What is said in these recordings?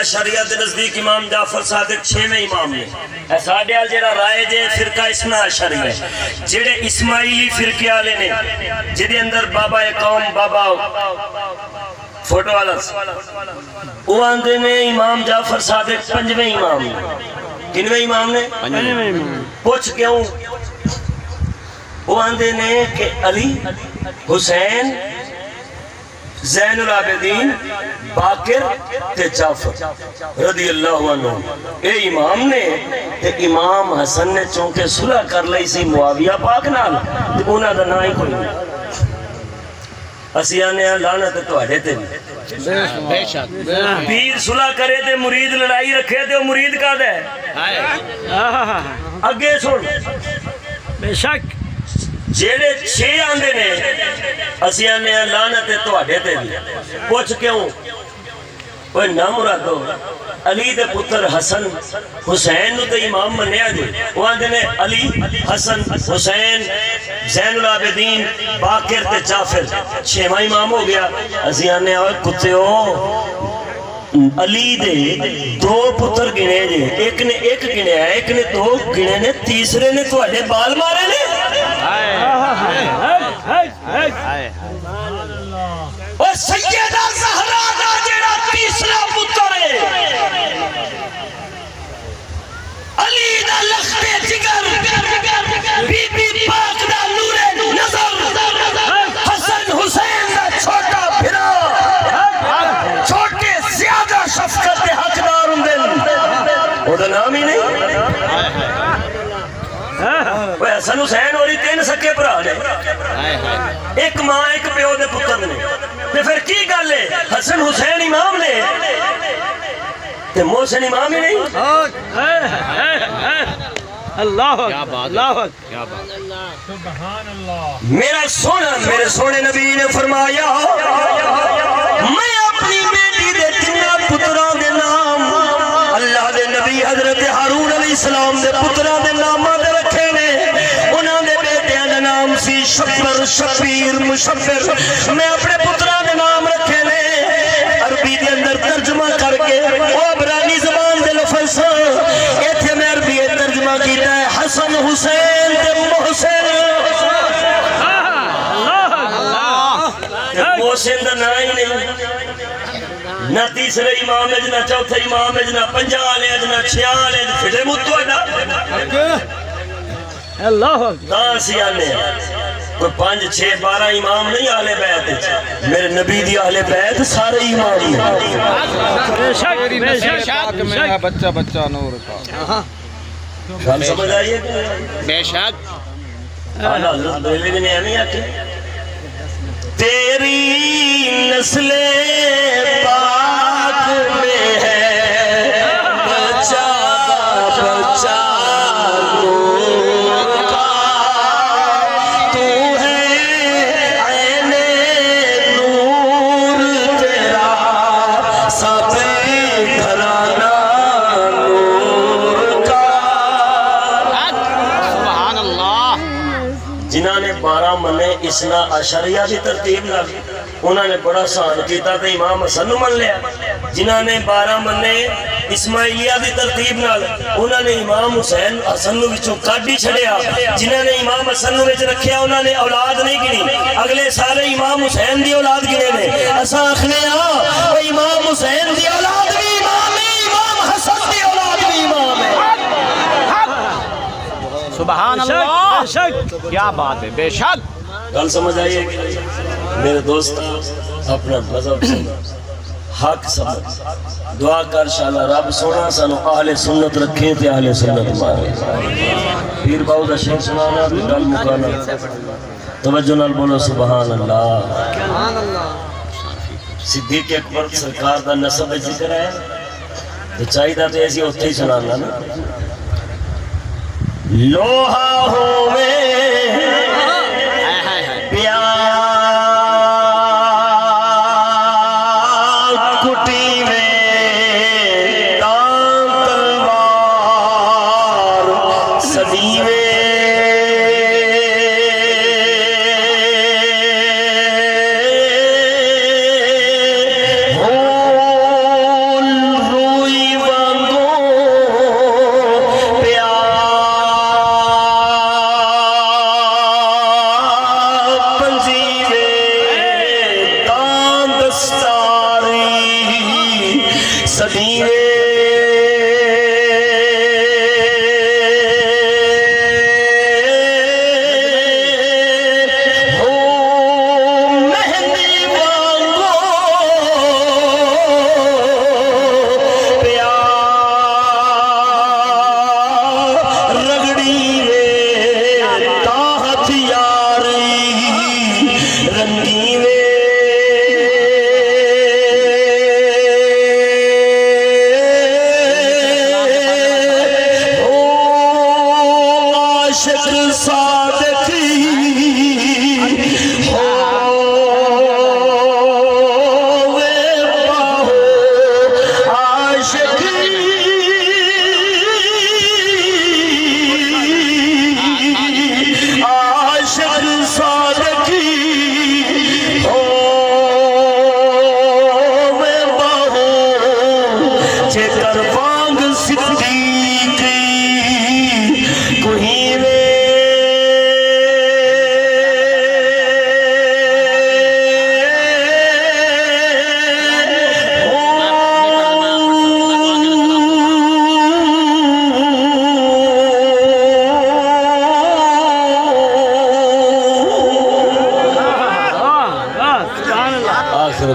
اشعریہ دے نزدیک امام جعفر صادق 6ویں امام نے. اے ساڈے ال جڑا رائے جے فرقہ اثنا عشریہ جڑے اسماعیلی فرقے والے نے جدے اندر بابا قوم بابا فوٹو والا وہ آندے نے امام جعفر صادق 5ویں امام نے. کنویں امام نے؟ 5ویں امام. پوچھ کیوں؟ وہ آندے نے کہ علی حسین زین العابدین باقر تے جعفر رضی اللہ عنہ اے امام نے. تے امام حسن نے چونکہ صلح کر لئی سی معاویہ پاک نال تے انہاں دا نام ہی کوئی نہیں. اسی آنے لعنت تواڈے تے بے شک پیر صلح کرے تے مرید لڑائی رکھے تے وہ مرید کا ہے. اگے سن بے شک جیڑے 6 آندے نے اسی آنے لعنت تواڈے تے بھی. پوچھ کیوں؟ اوے نہ مرادو علی دے پتر حسن حسین نو تے امام منیا جے. وہ آندے نے علی حسن حسین زین العابدین باقر تے جعفر 6واں امام ہو گیا. اسی آنے اوے کتےو علی دے 2 پتر گنے جے. ایک نے 1 گنیا ہے ایک نے 2 گنے نے تیسرے نے تواڈے بال مارے نے. اور سیدہ زہرا دا جڑا تیسرا پتر ہے علی دا لخت جگر بی بی پاک دا نور نظر حسن حسین دا چھوٹا بھرا چھوٹے زیادہ شفقت دے حقدار ہوں. وہ دا نام ہی نہیں. حسن حسین اور 3 سکے بھرا نے. ایک ماں ایک پیو دے پتر نے. تے پھر کی گل ہے حسن حسین امام نے تے محسن امام ہی نہیں. اللہ اللہ سبحان اللہ. میرے سونے نبی نے فرمایا میں اپنی بیٹی دے 3 پتراں دے نام اللہ دے نبی حضرت ہارون علیہ السلام دے پتراں دے ناماں دے رکھے نے. انہاں دے بیٹیاں دے نام سی شبر شبیر مشبر. میں اپنے پتراں دے نام رکھے نے عربی دے اندر ترجمہ کر کے وہ عبرانی زبان دے لفظ ایتھے میں عربی ترجمہ کیتا ہے حسن حسین تے محسن. محسن دا نام ہی نہیں. نہ تیسرے امام ہے نہ چوتھے امام ہے نہ 5 والے نہ 6 والے پھٹے متو ہے. اللہ داسی آنے کوئی 5 6 12 امام نہیں اہل بیت. میرے نبی دی اہل بیت سارے امام ہیں. بے شک میرا بچہ نور کا. گل سمجھ آئی ہے کہ بے شک. حضرت بریلوی نے نہیں آکے تیری نسل پاک میں ہے بچہ بچہ نور کا. تو ہے عین نور تیرا سب گھرانہ نور کا. سبحان اللہ. جنہاں نے 12 منے اثنا عشریہ دی ترتیب نہ انہوں نے بڑا سان کیتا تے امام حسن من لیا. جنہوں نے 12 منے اسماعیلیہ دی ترتیب نال انہوں نے امام حسین حسن نو وچوں کڈ ہی چھڑیا. جنہوں نے امام حسن نو وچ رکھیا انہوں نے اولاد نہیں گنی. اگلے سارے امام حسین دی اولاد گنے نے. اساں آکھنے ہاں او امام حسین دی اولاد بھی امام ہے امام حسن دی اولاد بھی امام ہے. سبحان اللہ. کیا بات ہے. بے شک. گل سمجھ آئیے میرے دوست اپنا مذہب حق سمجھ دعا کر شاءاللہ رب سونا سانو اہل سنت رکھیں تے اہل سنت مارے. پیر باؤ دا شیخ سنانا بھی گل مکانا. توجہ نال بولو سبحان اللہ. صدیق اکبر سرکار دا نسب ذکر ہے تو چاہیے تو ایسی اتھے ہی سنانا نا. لوہا ہوئے صدیوے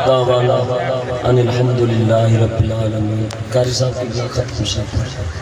دعوانا ان الحمدللہ رب العالمین۔ قاری صاحب کی ختم شاہ